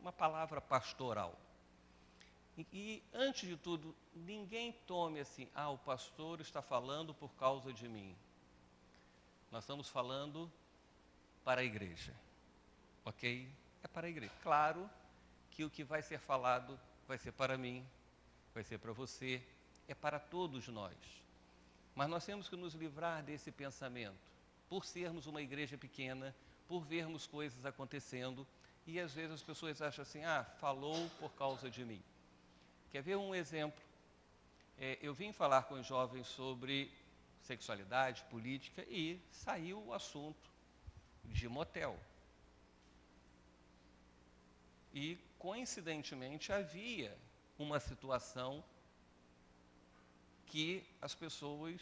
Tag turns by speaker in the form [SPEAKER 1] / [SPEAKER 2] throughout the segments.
[SPEAKER 1] uma palavra pastoral. E, antes de tudo, ninguém tome assim, o pastor está falando por causa de mim. Nós estamos falando para a igreja, ok? É para a igreja. Claro que o que vai ser falado vai ser para mim, vai ser para você, é para todos nós. Mas nós temos que nos livrar desse pensamento, por sermos uma igreja pequena, por vermos coisas acontecendo, e às vezes as pessoas acham assim, falou por causa de mim. Quer ver um exemplo? Eu vim falar com os jovens sobre sexualidade, política, e saiu o assunto de motel. E, coincidentemente, havia uma situação que as pessoas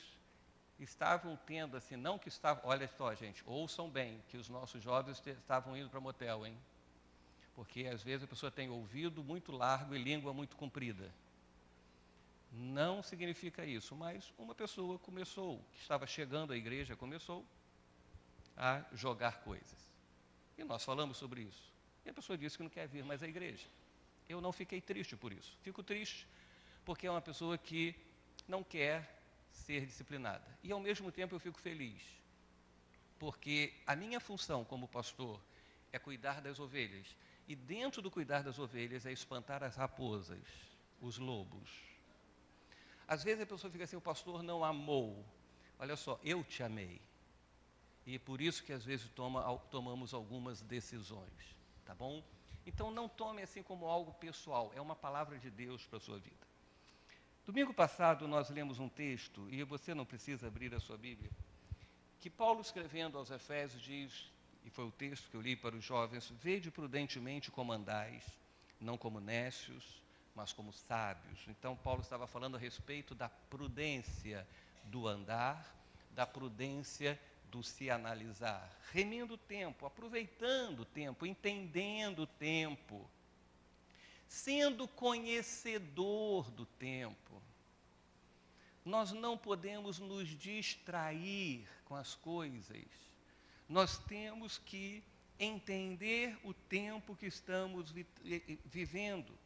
[SPEAKER 1] estavam tendo, assim, não que estavam... Olha só, gente, ouçam bem, que os nossos jovens estavam indo para motel, hein? Porque, às vezes, a pessoa tem ouvido muito largo e língua muito comprida. Não significa isso, mas uma pessoa começou, que estava chegando à igreja, começou a jogar coisas. E nós falamos sobre isso. E a pessoa disse que não quer vir mais à igreja. Eu não fiquei triste por isso. Fico triste porque é uma pessoa que não quer ser disciplinada. E, ao mesmo tempo, eu fico feliz, porque a minha função como pastor é cuidar das ovelhas. E dentro do cuidar das ovelhas é espantar as raposas, os lobos. Às vezes a pessoa fica assim, o pastor não amou. Olha só, eu te amei. E por isso que às vezes tomamos algumas decisões, tá bom? Então não tome assim como algo pessoal, é uma palavra de Deus para a sua vida. Domingo passado nós lemos um texto, e você não precisa abrir a sua Bíblia, que Paulo, escrevendo aos Efésios, diz, e foi o texto que eu li para os jovens, vede prudentemente como andais, não como nécios, mas como sábios. Então, Paulo estava falando a respeito da prudência do andar, da prudência do se analisar, remindo o tempo, aproveitando o tempo, entendendo o tempo, sendo conhecedor do tempo. Nós não podemos nos distrair com as coisas. Nós temos que entender o tempo que estamos vivendo.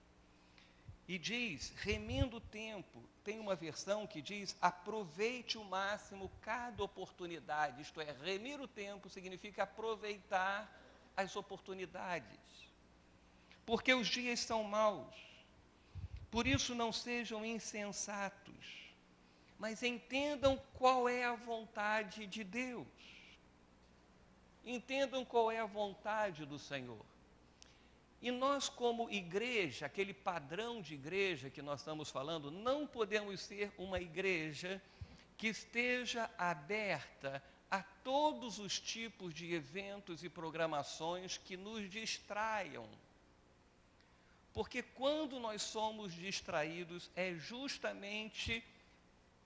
[SPEAKER 1] E diz, remindo o tempo, tem uma versão que diz, aproveite o máximo cada oportunidade. Isto é, remir o tempo significa aproveitar as oportunidades. Porque os dias são maus. Por isso não sejam insensatos, mas entendam qual é a vontade de Deus. Entendam qual é a vontade do Senhor. E nós, como igreja, aquele padrão de igreja que nós estamos falando, não podemos ser uma igreja que esteja aberta a todos os tipos de eventos e programações que nos distraiam. Porque quando nós somos distraídos, é justamente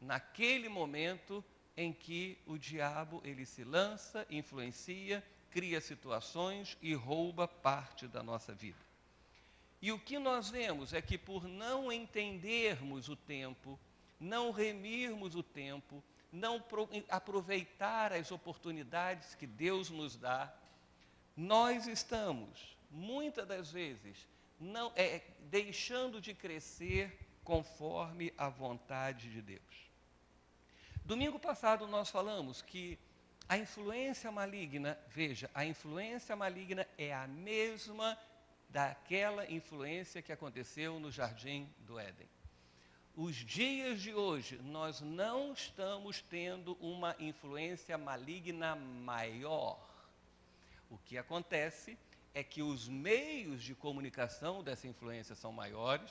[SPEAKER 1] naquele momento em que o diabo ele se lança, influencia, cria situações e rouba parte da nossa vida. E o que nós vemos é que por não entendermos o tempo, não remirmos o tempo, não aproveitar as oportunidades que Deus nos dá, nós estamos, muitas das vezes, deixando de crescer conforme a vontade de Deus. Domingo passado nós falamos que a influência maligna, veja, a influência maligna é a mesma daquela influência que aconteceu no Jardim do Éden. Os dias de hoje, nós não estamos tendo uma influência maligna maior. O que acontece é que os meios de comunicação dessa influência são maiores,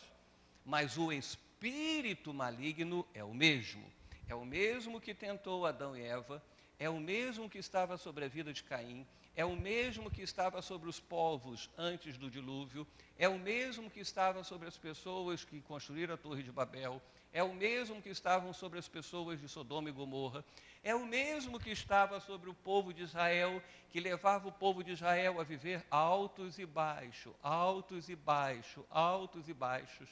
[SPEAKER 1] mas o espírito maligno é o mesmo. É o mesmo que tentou Adão e Eva, é o mesmo que estava sobre a vida de Caim, é o mesmo que estava sobre os povos antes do dilúvio, é o mesmo que estava sobre as pessoas que construíram a Torre de Babel, é o mesmo que estavam sobre as pessoas de Sodoma e Gomorra, é o mesmo que estava sobre o povo de Israel, que levava o povo de Israel a viver altos e baixos, altos e baixos, altos e baixos.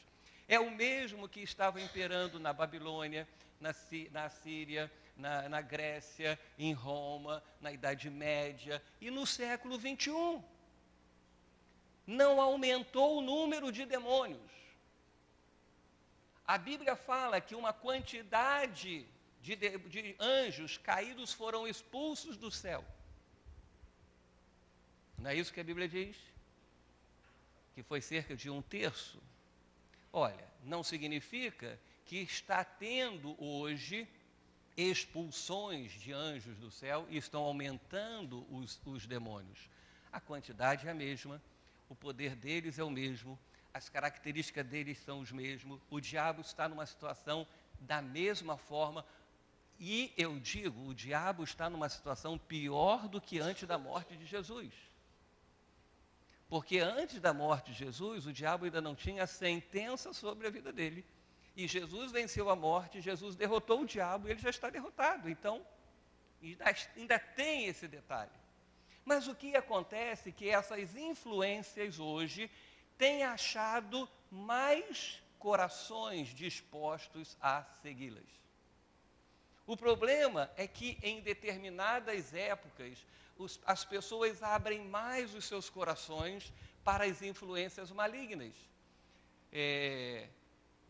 [SPEAKER 1] É o mesmo que estava imperando na Babilônia, na Síria, na Grécia, em Roma, na Idade Média e no século XXI. não aumentou o número de demônios. A Bíblia fala que uma quantidade de anjos caídos foram expulsos do céu. Não é isso que a Bíblia diz? Que foi cerca de 1/3. Olha, não significa que está tendo hoje expulsões de anjos do céu e estão aumentando os demônios. A quantidade é a mesma, o poder deles é o mesmo, as características deles são os mesmos, o diabo está numa situação da mesma forma, e eu digo, o diabo está numa situação pior do que antes da morte de Jesus. Porque antes da morte de Jesus, o diabo ainda não tinha sentença sobre a vida dele. E Jesus venceu a morte, Jesus derrotou o diabo e ele já está derrotado. Então, ainda tem esse detalhe. Mas o que acontece é que essas influências hoje têm achado mais corações dispostos a segui-las. O problema é que em determinadas épocas, as pessoas abrem mais os seus corações para as influências malignas.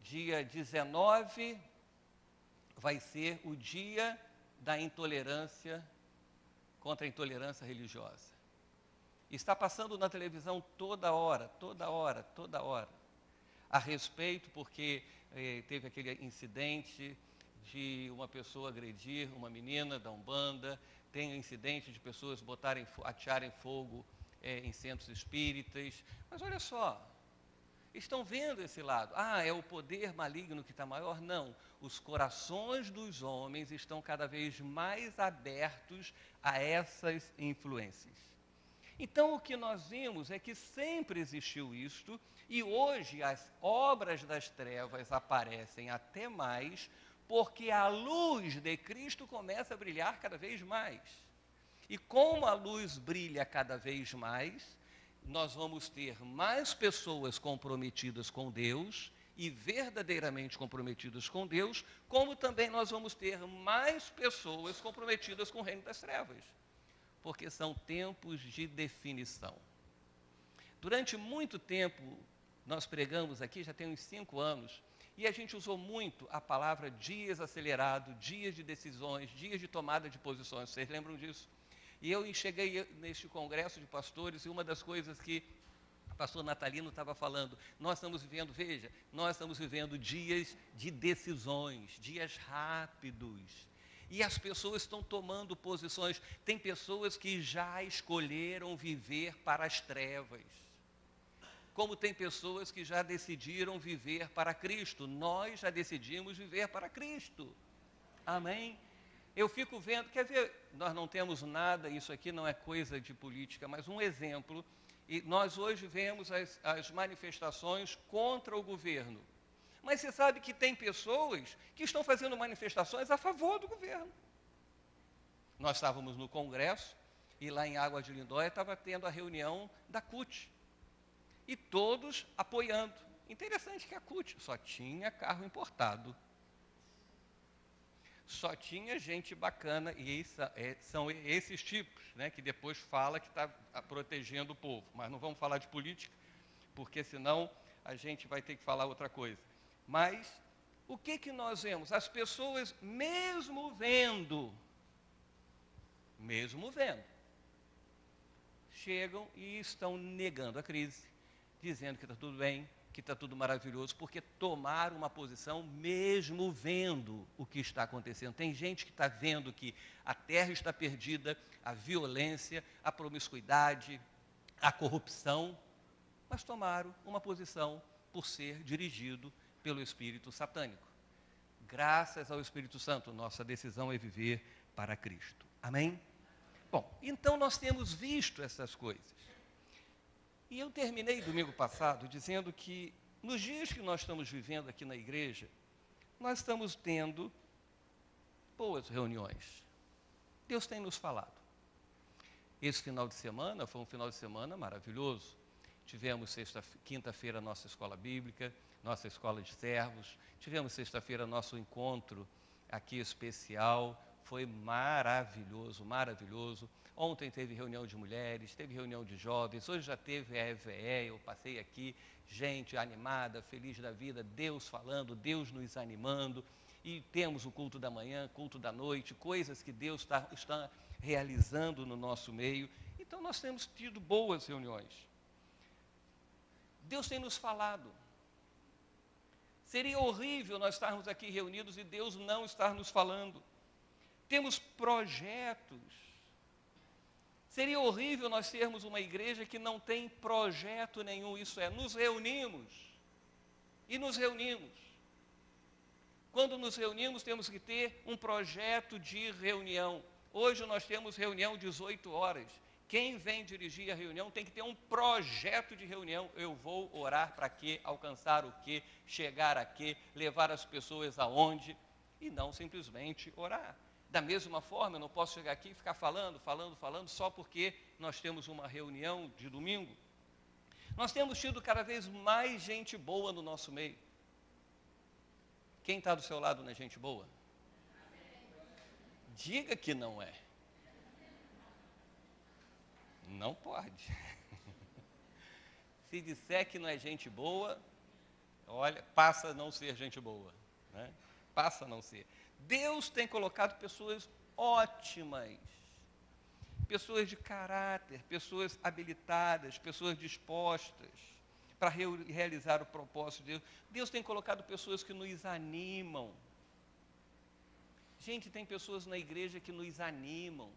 [SPEAKER 1] Dia 19 vai ser o dia da intolerância contra a intolerância religiosa. Está passando na televisão toda hora, a respeito, porque teve aquele incidente de uma pessoa agredir uma menina da Umbanda, tem o incidente de pessoas atearem fogo em centros espíritas, mas olha só, estão vendo esse lado. É o poder maligno que está maior? Não. Os corações dos homens estão cada vez mais abertos a essas influências. Então, o que nós vimos é que sempre existiu isto, e hoje as obras das trevas aparecem até mais, porque a luz de Cristo começa a brilhar cada vez mais. E como a luz brilha cada vez mais, nós vamos ter mais pessoas comprometidas com Deus e verdadeiramente comprometidas com Deus, como também nós vamos ter mais pessoas comprometidas com o reino das trevas, porque são tempos de definição. Durante muito tempo, nós pregamos aqui, já tem uns 5 anos, e a gente usou muito a palavra dias acelerados, dias de decisões, dias de tomada de posições. Vocês lembram disso? E eu cheguei neste congresso de pastores e uma das coisas que o pastor Natalino estava falando, nós estamos vivendo dias de decisões, dias rápidos. E as pessoas estão tomando posições. Tem pessoas que já escolheram viver para as trevas. Como tem pessoas que já decidiram viver para Cristo. Nós já decidimos viver para Cristo. Amém? Eu fico vendo, quer ver, nós não temos nada, isso aqui não é coisa de política, mas um exemplo, e nós hoje vemos as manifestações contra o governo. Mas você sabe que tem pessoas que estão fazendo manifestações a favor do governo. Nós estávamos no congresso, e lá em Águas de Lindóia estava tendo a reunião da CUT. E todos apoiando. Interessante que a CUT só tinha carro importado. Só tinha gente bacana, e são esses tipos, né, que depois fala que está protegendo o povo. Mas não vamos falar de política, porque senão a gente vai ter que falar outra coisa. Mas o que nós vemos? As pessoas, mesmo vendo, chegam e estão negando a crise, dizendo que está tudo bem, que está tudo maravilhoso, porque tomaram uma posição mesmo vendo o que está acontecendo. Tem gente que está vendo que a terra está perdida, a violência, a promiscuidade, a corrupção, mas tomaram uma posição por ser dirigido pelo Espírito Satânico. Graças ao Espírito Santo, nossa decisão é viver para Cristo. Amém? Bom, então nós temos visto essas coisas. E eu terminei domingo passado dizendo que nos dias que nós estamos vivendo aqui na igreja, nós estamos tendo boas reuniões. Deus tem nos falado. Esse final de semana foi um final de semana maravilhoso. Tivemos quinta-feira nossa escola bíblica, nossa escola de servos. Tivemos sexta-feira nosso encontro aqui especial. foi maravilhoso, maravilhoso. Ontem teve reunião de mulheres, teve reunião de jovens, hoje já teve a EVE, eu passei aqui, gente animada, feliz da vida, Deus falando, Deus nos animando, e temos o culto da manhã, culto da noite, coisas que Deus está realizando no nosso meio. Então nós temos tido boas reuniões. Deus tem nos falado. Seria horrível nós estarmos aqui reunidos e Deus não estar nos falando. Temos projetos. Seria horrível nós sermos uma igreja que não tem projeto nenhum, isso é, nos reunimos. E nos reunimos. Quando nos reunimos, temos que ter um projeto de reunião. Hoje nós temos reunião 18 horas. Quem vem dirigir a reunião tem que ter um projeto de reunião. Eu vou orar para quê? Alcançar o quê? Chegar a quê? Levar as pessoas aonde? E não simplesmente orar. Da mesma forma, eu não posso chegar aqui e ficar falando só porque nós temos uma reunião de domingo. Nós temos tido cada vez mais gente boa no nosso meio. Quem está do seu lado não é gente boa? Diga que não é. Não pode. Se disser que não é gente boa, olha, passa a não ser gente boa, né? Passa a não ser. Deus tem colocado pessoas ótimas, pessoas de caráter, pessoas habilitadas, pessoas dispostas para realizar o propósito de Deus. Deus tem colocado pessoas que nos animam. Gente, tem pessoas na igreja que nos animam,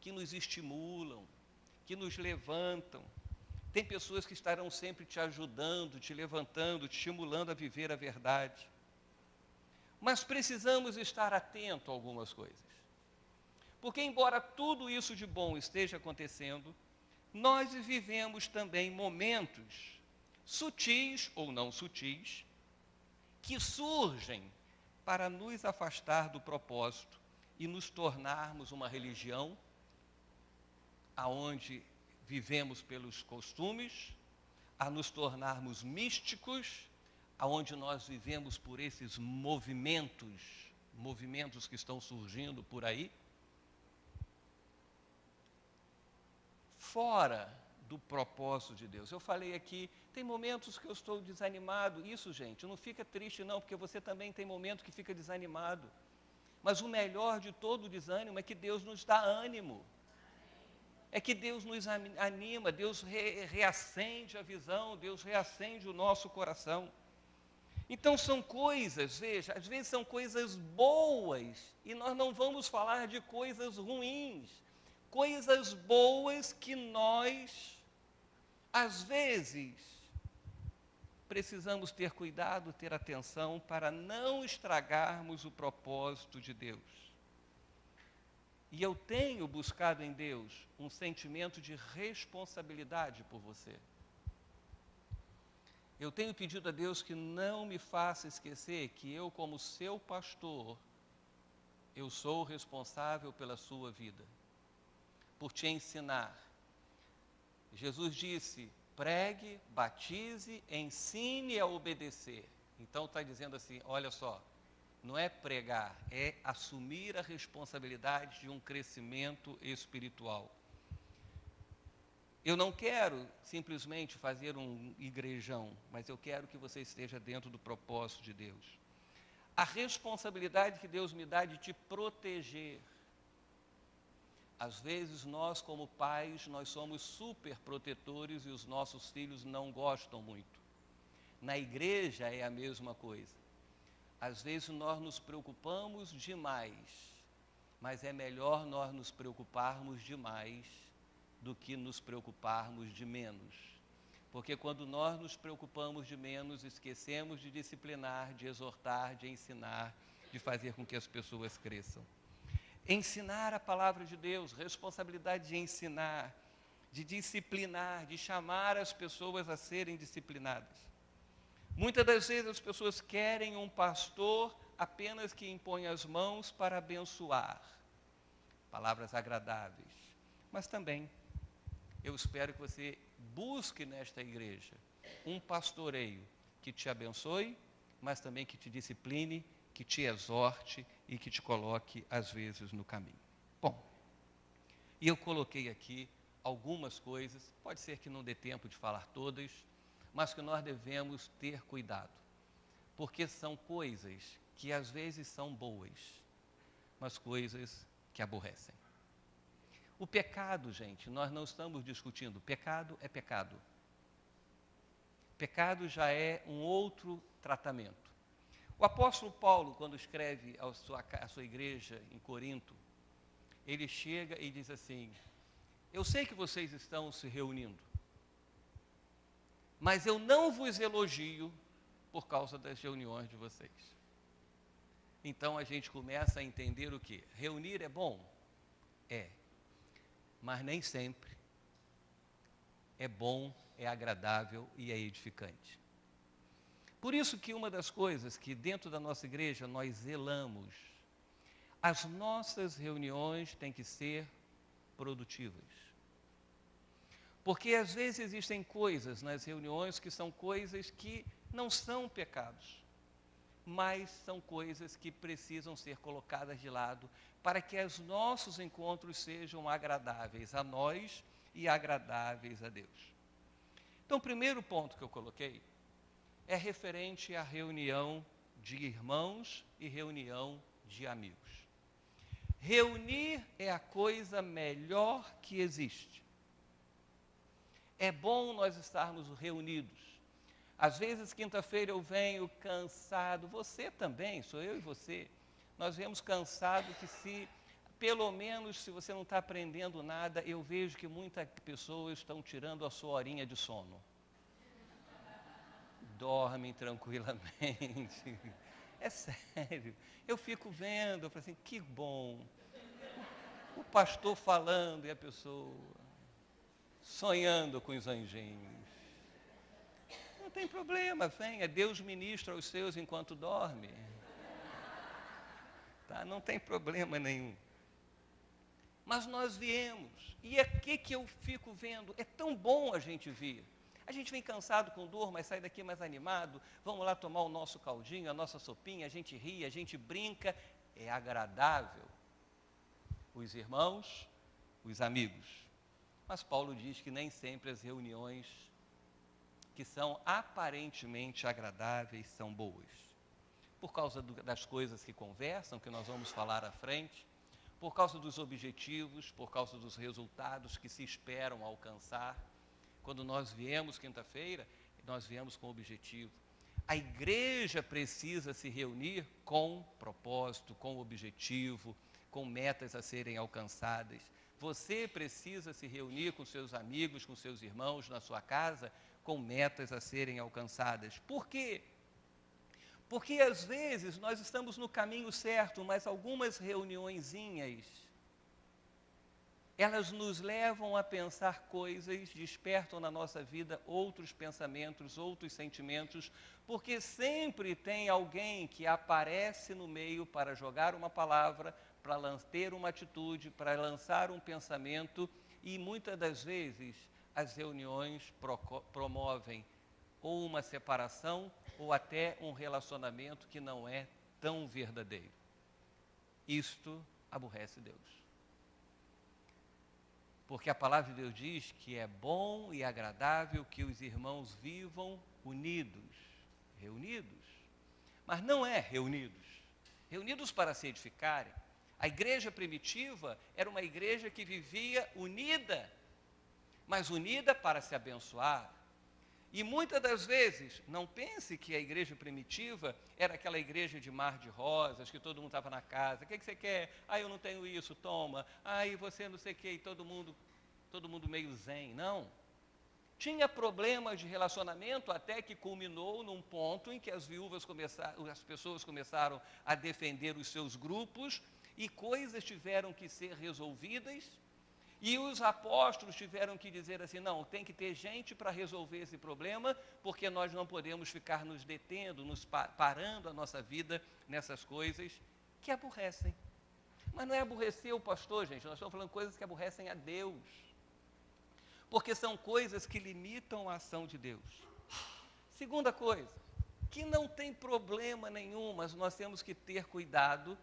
[SPEAKER 1] que nos estimulam, que nos levantam. Tem pessoas que estarão sempre te ajudando, te levantando, te estimulando a viver a verdade. Mas precisamos estar atentos a algumas coisas. Porque, embora tudo isso de bom esteja acontecendo, nós vivemos também momentos sutis ou não sutis, que surgem para nos afastar do propósito e nos tornarmos uma religião aonde vivemos pelos costumes, a nos tornarmos místicos, aonde nós vivemos por esses movimentos que estão surgindo por aí, fora do propósito de Deus. Eu falei aqui, tem momentos que eu estou desanimado. Isso, gente, não fica triste não, porque você também tem momento que fica desanimado. Mas o melhor de todo o desânimo é que Deus nos dá ânimo. É que Deus nos anima, Deus reacende a visão, Deus reacende o nosso coração. Então são coisas, veja, às vezes são coisas boas, e nós não vamos falar de coisas ruins. Coisas boas que nós, às vezes, precisamos ter cuidado, ter atenção para não estragarmos o propósito de Deus. E eu tenho buscado em Deus um sentimento de responsabilidade por você. Eu tenho pedido a Deus que não me faça esquecer que eu, como seu pastor, eu sou responsável pela sua vida, por te ensinar. Jesus disse, pregue, batize, ensine a obedecer. Então está dizendo assim, olha só, não é pregar, é assumir a responsabilidade de um crescimento espiritual. Eu não quero simplesmente fazer um igrejão, mas eu quero que você esteja dentro do propósito de Deus. A responsabilidade que Deus me dá de te proteger. Às vezes nós, como pais, nós somos super protetores e os nossos filhos não gostam muito. Na igreja é a mesma coisa. Às vezes nós nos preocupamos demais, mas é melhor nós nos preocuparmos demais do que nos preocuparmos de menos. Porque quando nós nos preocupamos de menos, esquecemos de disciplinar, de exortar, de ensinar, de fazer com que as pessoas cresçam. Ensinar a palavra de Deus, responsabilidade de ensinar, de disciplinar, de chamar as pessoas a serem disciplinadas. Muitas das vezes as pessoas querem um pastor apenas que impõe as mãos para abençoar. Palavras agradáveis. Mas também, eu espero que você busque nesta igreja um pastoreio que te abençoe, mas também que te discipline, que te exorte e que te coloque, às vezes, no caminho. Bom, e eu coloquei aqui algumas coisas, pode ser que não dê tempo de falar todas, mas que nós devemos ter cuidado, porque são coisas que às vezes são boas, mas coisas que aborrecem. O pecado, gente, nós não estamos discutindo, pecado é pecado. Pecado já é um outro tratamento. O apóstolo Paulo, quando escreve à sua igreja em Corinto, ele chega e diz assim: eu sei que vocês estão se reunindo, mas eu não vos elogio por causa das reuniões de vocês. Então a gente começa a entender o quê? Reunir é bom? É. Mas nem sempre é bom, é agradável e é edificante. Por isso que uma das coisas que dentro da nossa igreja nós zelamos, as nossas reuniões têm que ser produtivas. Porque às vezes existem coisas nas reuniões que são coisas que não são pecados, mas são coisas que precisam ser colocadas de lado para que os nossos encontros sejam agradáveis a nós e agradáveis a Deus. Então, o primeiro ponto que eu coloquei é referente à reunião de irmãos e reunião de amigos. Reunir é a coisa melhor que existe. É bom nós estarmos reunidos. Às vezes, quinta-feira eu venho cansado, você também, sou eu e você. Nós viemos cansado que pelo menos se você não está aprendendo nada, eu vejo que muitas pessoas estão tirando a sua horinha de sono. Dormem tranquilamente. É sério. Eu fico vendo, eu falo assim, que bom. O pastor falando e a pessoa sonhando com os anjinhos. Não tem problema, venha, Deus ministra aos seus enquanto dorme. Tá? Não tem problema nenhum. Mas nós viemos, e aqui que eu fico vendo, é tão bom a gente vir. A gente vem cansado com dor, mas sai daqui mais animado, vamos lá tomar o nosso caldinho, a nossa sopinha, a gente ri, a gente brinca, é agradável. Os irmãos, os amigos. Mas Paulo diz que nem sempre as reuniões que são aparentemente agradáveis são boas. Por causa das coisas que conversam, que nós vamos falar à frente, por causa dos objetivos, por causa dos resultados que se esperam alcançar. Quando nós viemos quinta-feira, nós viemos com objetivo. A igreja precisa se reunir com propósito, com objetivo, com metas a serem alcançadas. Você precisa se reunir com seus amigos, com seus irmãos na sua casa, com metas a serem alcançadas. Por quê? Porque às vezes nós estamos no caminho certo, mas algumas reuniõezinhas, elas nos levam a pensar coisas, despertam na nossa vida outros pensamentos, outros sentimentos, porque sempre tem alguém que aparece no meio para jogar uma palavra, para ter uma atitude, para lançar um pensamento, e muitas das vezes as reuniões promovem ou uma separação ou até um relacionamento que não é tão verdadeiro. Isto aborrece Deus. Porque a palavra de Deus diz que é bom e agradável que os irmãos vivam unidos, reunidos. Mas não é reunidos. Reunidos para se edificarem. A igreja primitiva era uma igreja que vivia unida, mas unida para se abençoar. E muitas das vezes, não pense que a igreja primitiva era aquela igreja de mar de rosas, que todo mundo estava na casa. O que você quer? Ah, eu não tenho isso, toma. Ah, e você não sei o que, e todo mundo meio zen. Não. Tinha problemas de relacionamento até que culminou num ponto em que as pessoas começaram a defender os seus grupos e coisas tiveram que ser resolvidas. E os apóstolos tiveram que dizer assim, não, tem que ter gente para resolver esse problema, porque nós não podemos ficar nos detendo, parando a nossa vida nessas coisas que aborrecem. Mas não é aborrecer o pastor, gente, nós estamos falando de coisas que aborrecem a Deus. Porque são coisas que limitam a ação de Deus. Segunda coisa, que não tem problema nenhum, mas nós temos que ter cuidado,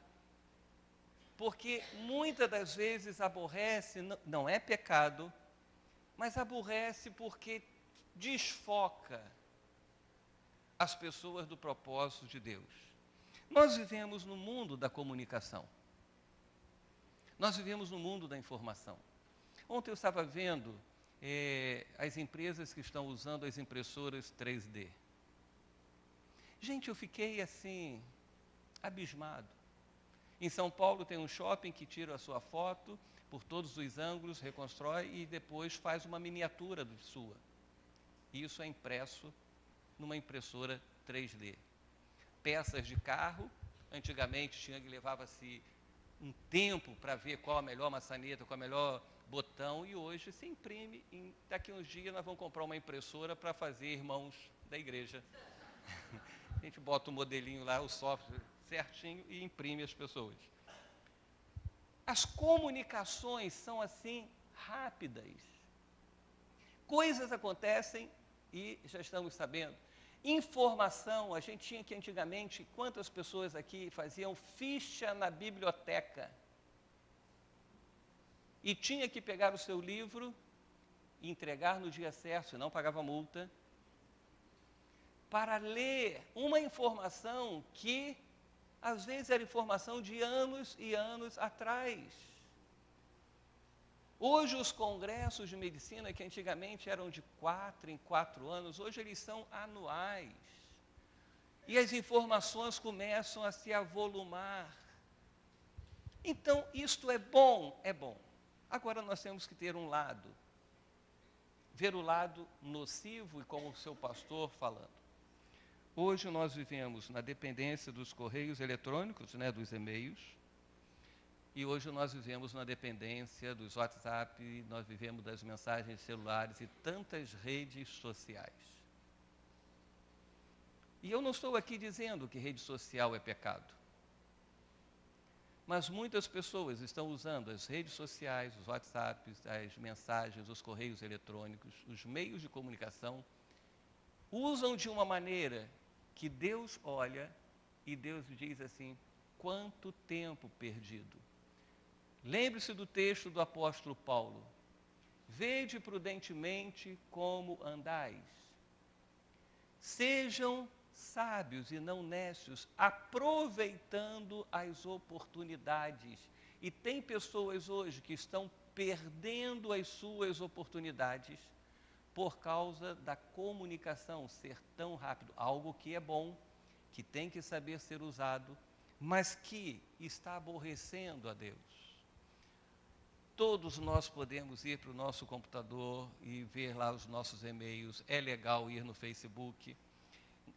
[SPEAKER 1] porque muitas das vezes aborrece, não é pecado, mas aborrece porque desfoca as pessoas do propósito de Deus. Nós vivemos no mundo da comunicação. Nós vivemos no mundo da informação. Ontem eu estava vendo as empresas que estão usando as impressoras 3D. Gente, eu fiquei assim, abismado. Em São Paulo tem um shopping que tira a sua foto por todos os ângulos, reconstrói e depois faz uma miniatura de sua. Isso é impresso numa impressora 3D. Peças de carro, antigamente levava-se um tempo para ver qual a melhor maçaneta, qual a melhor botão, e hoje se imprime, daqui a uns dias nós vamos comprar uma impressora para fazer irmãos da igreja. A gente bota o modelinho lá, o software certinho e imprime as pessoas. As comunicações são assim rápidas. Coisas acontecem e já estamos sabendo. Informação, a gente tinha que antigamente, quantas pessoas aqui faziam ficha na biblioteca? E tinha que pegar o seu livro e entregar no dia certo, senão pagava multa, para ler uma informação que, às vezes, era informação de anos e anos atrás. Hoje, os congressos de medicina, que antigamente eram de 4 em 4 anos, hoje eles são anuais. E as informações começam a se avolumar. Então, isto é bom? É bom. Agora, nós temos que ter um lado. Ver o lado nocivo, e como o seu pastor falando. Hoje nós vivemos na dependência dos correios eletrônicos, dos e-mails, e hoje nós vivemos na dependência dos WhatsApp, nós vivemos das mensagens celulares e tantas redes sociais. E eu não estou aqui dizendo que rede social é pecado, mas muitas pessoas estão usando as redes sociais, os WhatsApps, as mensagens, os correios eletrônicos, os meios de comunicação, usam de uma maneira que Deus olha e Deus diz assim, quanto tempo perdido. Lembre-se do texto do apóstolo Paulo, vede prudentemente como andais. Sejam sábios e não nécios, aproveitando as oportunidades. E tem pessoas hoje que estão perdendo as suas oportunidades por causa da comunicação ser tão rápido, algo que é bom, que tem que saber ser usado, mas que está aborrecendo a Deus. Todos nós podemos ir para o nosso computador e ver lá os nossos e-mails, é legal ir no Facebook,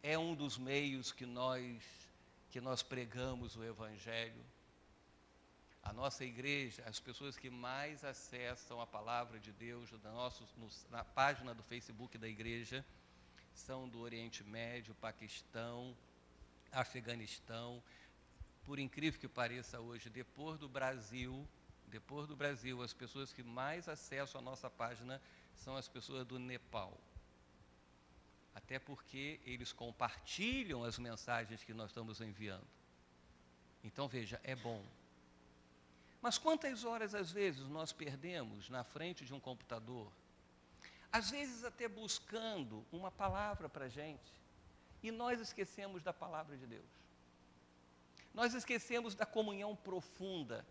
[SPEAKER 1] é um dos meios que nós pregamos o Evangelho. A nossa igreja, as pessoas que mais acessam a palavra de Deus na página do Facebook da igreja, são do Oriente Médio, Paquistão, Afeganistão. Por incrível que pareça hoje, depois do Brasil, as pessoas que mais acessam a nossa página são as pessoas do Nepal. Até porque eles compartilham as mensagens que nós estamos enviando. Então, veja, é bom. Mas quantas horas, às vezes, nós perdemos na frente de um computador, às vezes até buscando uma palavra para a gente, e nós esquecemos da palavra de Deus. Nós esquecemos da comunhão profunda.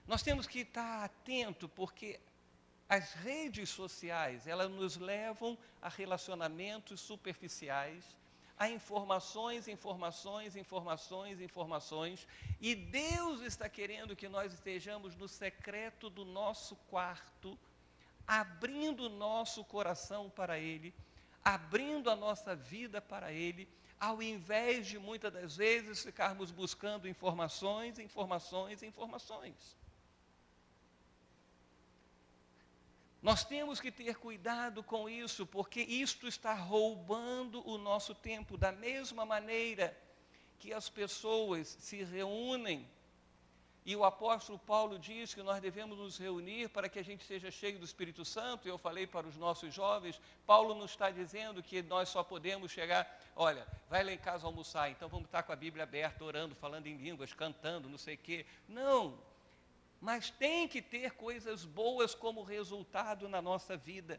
[SPEAKER 1] Nós temos que estar atento, porque as redes sociais, elas nos levam a relacionamentos superficiais, a informações, e Deus está querendo que nós estejamos no secreto do nosso quarto, abrindo o nosso coração para Ele, abrindo a nossa vida para Ele, ao invés de muitas das vezes ficarmos buscando informações. Nós temos que ter cuidado com isso, porque isto está roubando o nosso tempo. Da mesma maneira que as pessoas se reúnem E o apóstolo Paulo diz que nós devemos nos reunir para que a gente seja cheio do Espírito Santo. Eu falei para os nossos jovens, Paulo não está dizendo que nós só podemos chegar, olha, vai lá em casa almoçar, então vamos estar com a Bíblia aberta, orando, falando em línguas, cantando, não sei o quê. Não, mas tem que ter coisas boas como resultado na nossa vida.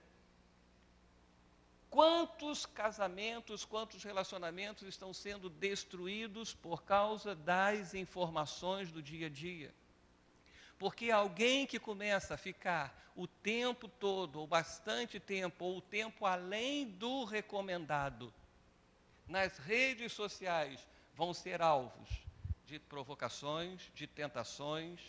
[SPEAKER 1] Quantos casamentos, quantos relacionamentos estão sendo destruídos por causa das informações do dia a dia? Porque alguém que começa a ficar o tempo todo, ou bastante tempo, ou o tempo além do recomendado, nas redes sociais, vão ser alvos de provocações, de tentações,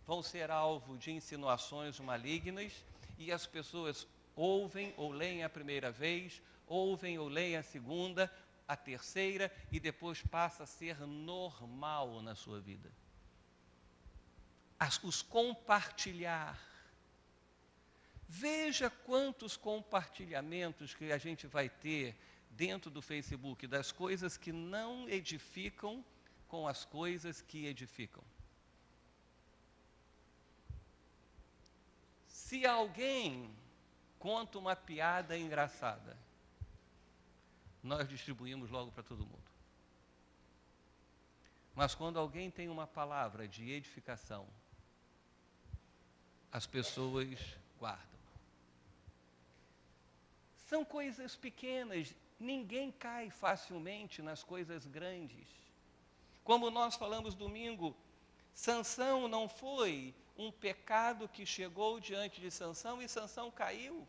[SPEAKER 1] vão ser alvo de insinuações malignas, e as pessoas ouvem ou leem a primeira vez, ouvem ou leem a segunda, a terceira, e depois passa a ser normal na sua vida. Os compartilhar. Veja quantos compartilhamentos que a gente vai ter dentro do Facebook, das coisas que não edificam com as coisas que edificam. Se alguém conta uma piada engraçada, nós distribuímos logo para todo mundo. Mas quando alguém tem uma palavra de edificação, as pessoas guardam. São coisas pequenas, ninguém cai facilmente nas coisas grandes. Como nós falamos domingo, Sansão não foi um pecado que chegou diante de Sansão e Sansão caiu.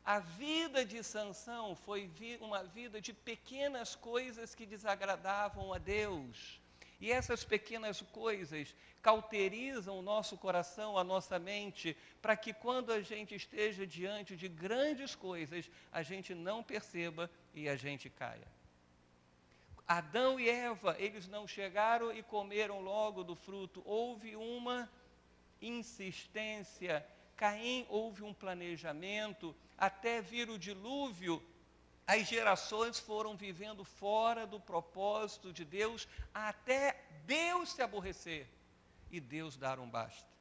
[SPEAKER 1] A vida de Sansão foi uma vida de pequenas coisas que desagradavam a Deus. E essas pequenas coisas cauterizam o nosso coração, a nossa mente, para que quando a gente esteja diante de grandes coisas, a gente não perceba e a gente caia. Adão e Eva, eles não chegaram e comeram logo do fruto. Houve uma insistência. Caim, houve um planejamento. Até vir o dilúvio, as gerações foram vivendo fora do propósito de Deus, até Deus se aborrecer e Deus dar um basta.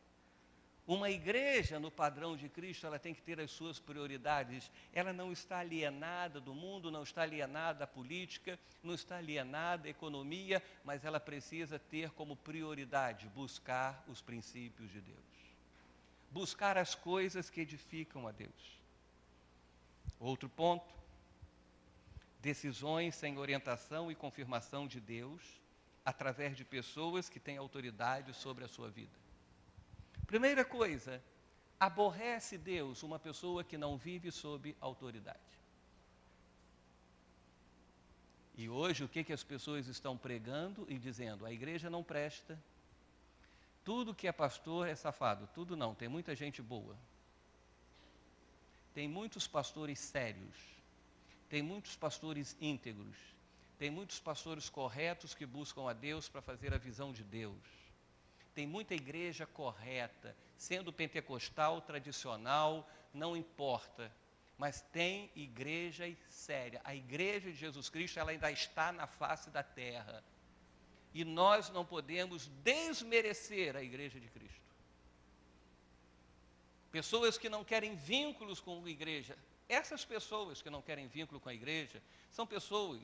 [SPEAKER 1] Uma igreja no padrão de Cristo, ela tem que ter as suas prioridades. Ela não está alienada do mundo, não está alienada da política, não está alienada da economia, mas ela precisa ter como prioridade buscar os princípios de Deus. Buscar as coisas que edificam a Deus. Outro ponto, decisões sem orientação e confirmação de Deus, através de pessoas que têm autoridade sobre a sua vida. Primeira coisa, aborrece Deus uma pessoa que não vive sob autoridade. E hoje o que as pessoas estão pregando e dizendo? A igreja não presta, tudo que é pastor é safado. Tudo não, tem muita gente boa. Tem muitos pastores sérios, tem muitos pastores íntegros, tem muitos pastores corretos que buscam a Deus para fazer a visão de Deus. Tem muita igreja correta, sendo pentecostal, tradicional, não importa, mas tem igreja séria. A igreja de Jesus Cristo, ela ainda está na face da terra. E nós não podemos desmerecer a igreja de Cristo. Pessoas que não querem vínculos com a igreja, essas pessoas que não querem vínculo com a igreja, são pessoas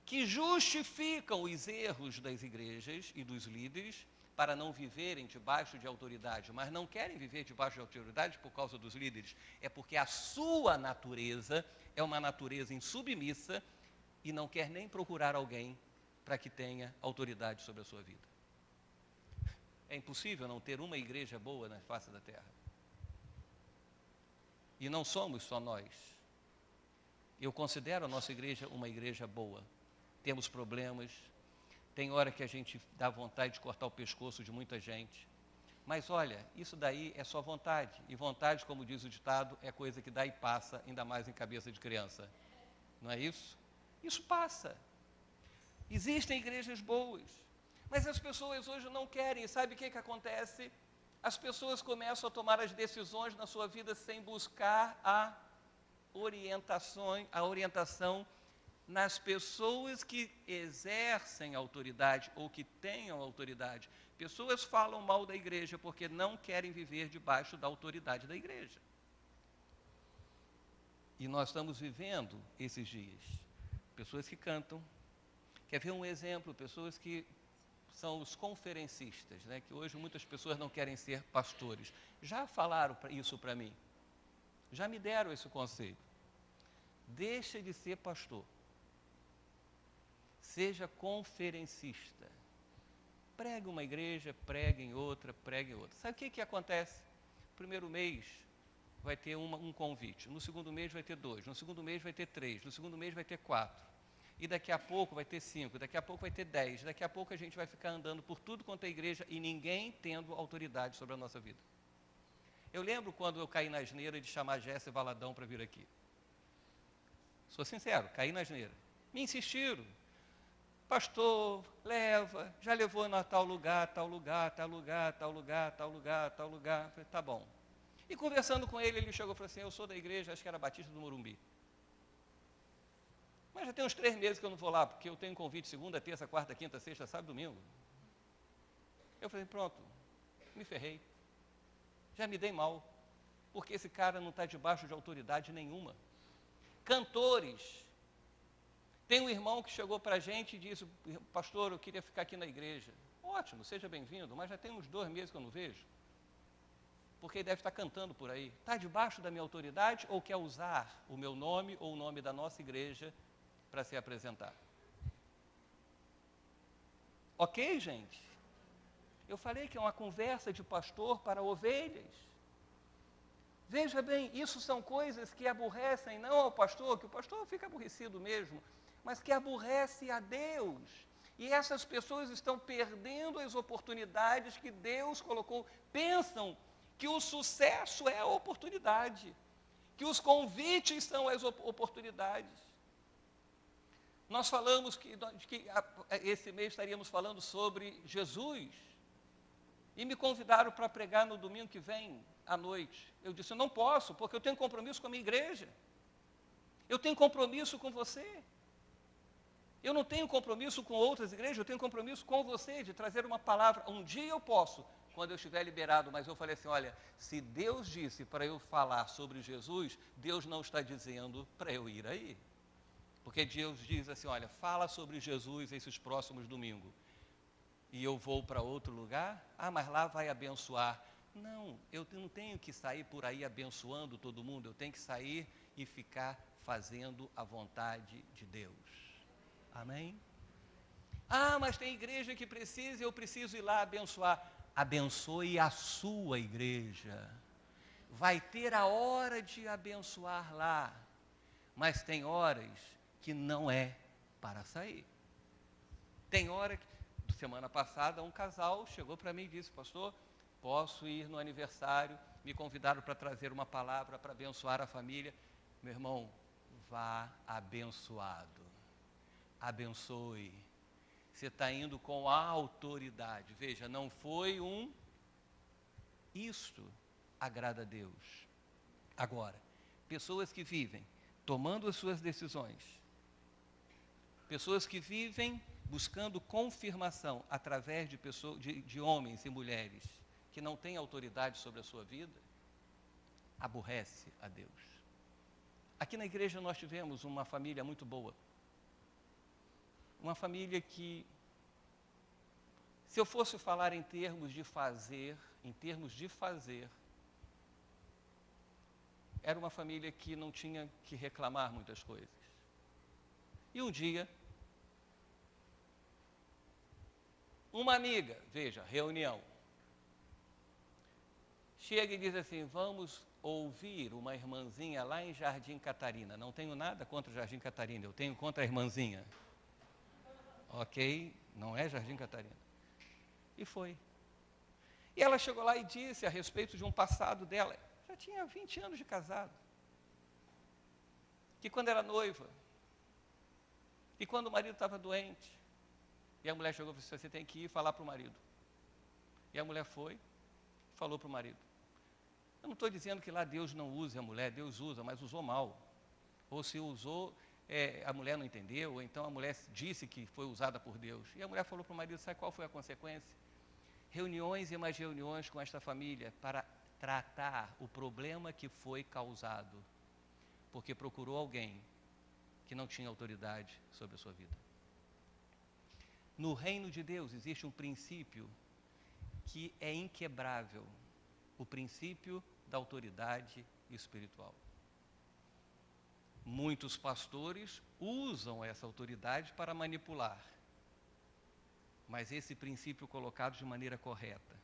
[SPEAKER 1] que justificam os erros das igrejas e dos líderes para não viverem debaixo de autoridade, mas não querem viver debaixo de autoridade por causa dos líderes. É porque a sua natureza é uma natureza insubmissa e não quer nem procurar alguém para que tenha autoridade sobre a sua vida. É impossível não ter uma igreja boa na face da terra. E não somos só nós. Eu considero a nossa igreja uma igreja boa. Temos problemas, tem hora que a gente dá vontade de cortar o pescoço de muita gente. Mas olha, isso daí é só vontade. E vontade, como diz o ditado, é coisa que dá e passa, ainda mais em cabeça de criança. Não é isso? Isso passa. Existem igrejas boas. Mas as pessoas hoje não querem. Sabe o que acontece? As pessoas começam a tomar as decisões na sua vida sem buscar a orientação nas pessoas que exercem autoridade ou que tenham autoridade. Pessoas falam mal da igreja porque não querem viver debaixo da autoridade da igreja. E nós estamos vivendo esses dias. Pessoas que cantam. Quer ver um exemplo? Pessoas que são os conferencistas, né? Que hoje muitas pessoas não querem ser pastores. Já falaram isso para mim. Já me deram esse conselho. Deixa de ser pastor. Seja conferencista. Pregue uma igreja, pregue em outra, pregue em outra. Sabe o que acontece? No primeiro mês vai ter um convite, no segundo mês vai ter 2, no segundo mês vai ter 3, no segundo mês vai ter 4. E daqui a pouco vai ter 5, daqui a pouco vai ter 10, daqui a pouco a gente vai ficar andando por tudo quanto é igreja e ninguém tendo autoridade sobre a nossa vida. Eu lembro quando eu caí na asneira de chamar Jéssica Valadão para vir aqui. Sou sincero, caí na asneira. Me insistiram. Pastor, leva, já levou a tal lugar, tal lugar, tal lugar, tal lugar, tal lugar, tal lugar. Eu falei, tá bom. E conversando com ele, ele chegou e falou assim, eu sou da igreja, acho que era Batista do Morumbi. Mas já tem uns 3 meses que eu não vou lá, porque eu tenho convite segunda, terça, quarta, quinta, sexta, sábado e domingo. Eu falei, pronto, me ferrei. Já me dei mal, porque esse cara não está debaixo de autoridade nenhuma. Cantores. Tem um irmão que chegou para a gente e disse, pastor, eu queria ficar aqui na igreja. Ótimo, seja bem-vindo, mas já tem uns 2 meses que eu não vejo. Porque ele deve estar cantando por aí. Está debaixo da minha autoridade ou quer usar o meu nome ou o nome da nossa igreja para se apresentar? Ok, gente? Eu falei que é uma conversa de pastor para ovelhas. Veja bem, isso são coisas que aborrecem não ao pastor, que o pastor fica aborrecido mesmo, mas que aborrece a Deus. E essas pessoas estão perdendo as oportunidades que Deus colocou. Pensam que o sucesso é a oportunidade, que os convites são as oportunidades. Nós falamos que esse mês estaríamos falando sobre Jesus, e me convidaram para pregar no domingo que vem, à noite. Eu disse, eu não posso, porque eu tenho compromisso com a minha igreja. Eu tenho compromisso com você. Eu não tenho compromisso com outras igrejas, eu tenho compromisso com você, de trazer uma palavra. Um dia eu posso, quando eu estiver liberado, mas eu falei assim, olha, se Deus disse para eu falar sobre Jesus, Deus não está dizendo para eu ir aí. Porque Deus diz assim, olha, fala sobre Jesus esses próximos domingos. E eu vou para outro lugar? Ah, mas lá vai abençoar. Não, eu não tenho que sair por aí abençoando todo mundo, eu tenho que sair e ficar fazendo a vontade de Deus. Amém? Ah, mas tem igreja que precisa, eu preciso ir lá abençoar. Abençoe a sua igreja. Vai ter a hora de abençoar lá, mas tem horas que não é para sair. Tem hora que, semana passada, um casal chegou para mim e disse, pastor, posso ir no aniversário, me convidaram para trazer uma palavra para abençoar a família. Meu irmão, vá abençoado. Abençoe. Você está indo com a autoridade. Veja, não foi isto agrada a Deus. Agora, pessoas que vivem tomando as suas decisões, pessoas que vivem buscando confirmação através de homens e mulheres que não têm autoridade sobre a sua vida, aborrece a Deus. Aqui na igreja nós tivemos uma família muito boa. Uma família que, se eu fosse falar em termos de fazer, era uma família que não tinha que reclamar muitas coisas. E um dia, uma amiga, veja, reunião, chega e diz assim, vamos ouvir uma irmãzinha lá em Jardim Catarina. Não tenho nada contra o Jardim Catarina, eu tenho contra a irmãzinha. Ok? Não é Jardim Catarina. E foi. E ela chegou lá e disse a respeito de um passado dela, já tinha 20 anos de casado, que quando era noiva, e quando o marido estava doente, e a mulher chegou e disse, você tem que ir falar para o marido. E a mulher foi e falou para o marido. Eu não estou dizendo que lá Deus não use a mulher, Deus usa, mas usou mal. Ou se usou, a mulher não entendeu, ou então a mulher disse que foi usada por Deus. E a mulher falou para o marido, sabe qual foi a consequência? Reuniões e mais reuniões com esta família para tratar o problema que foi causado, porque procurou alguém que não tinha autoridade sobre a sua vida. No reino de Deus existe um princípio que é inquebrável, o princípio da autoridade espiritual. Muitos pastores usam essa autoridade para manipular, mas esse princípio colocado de maneira correta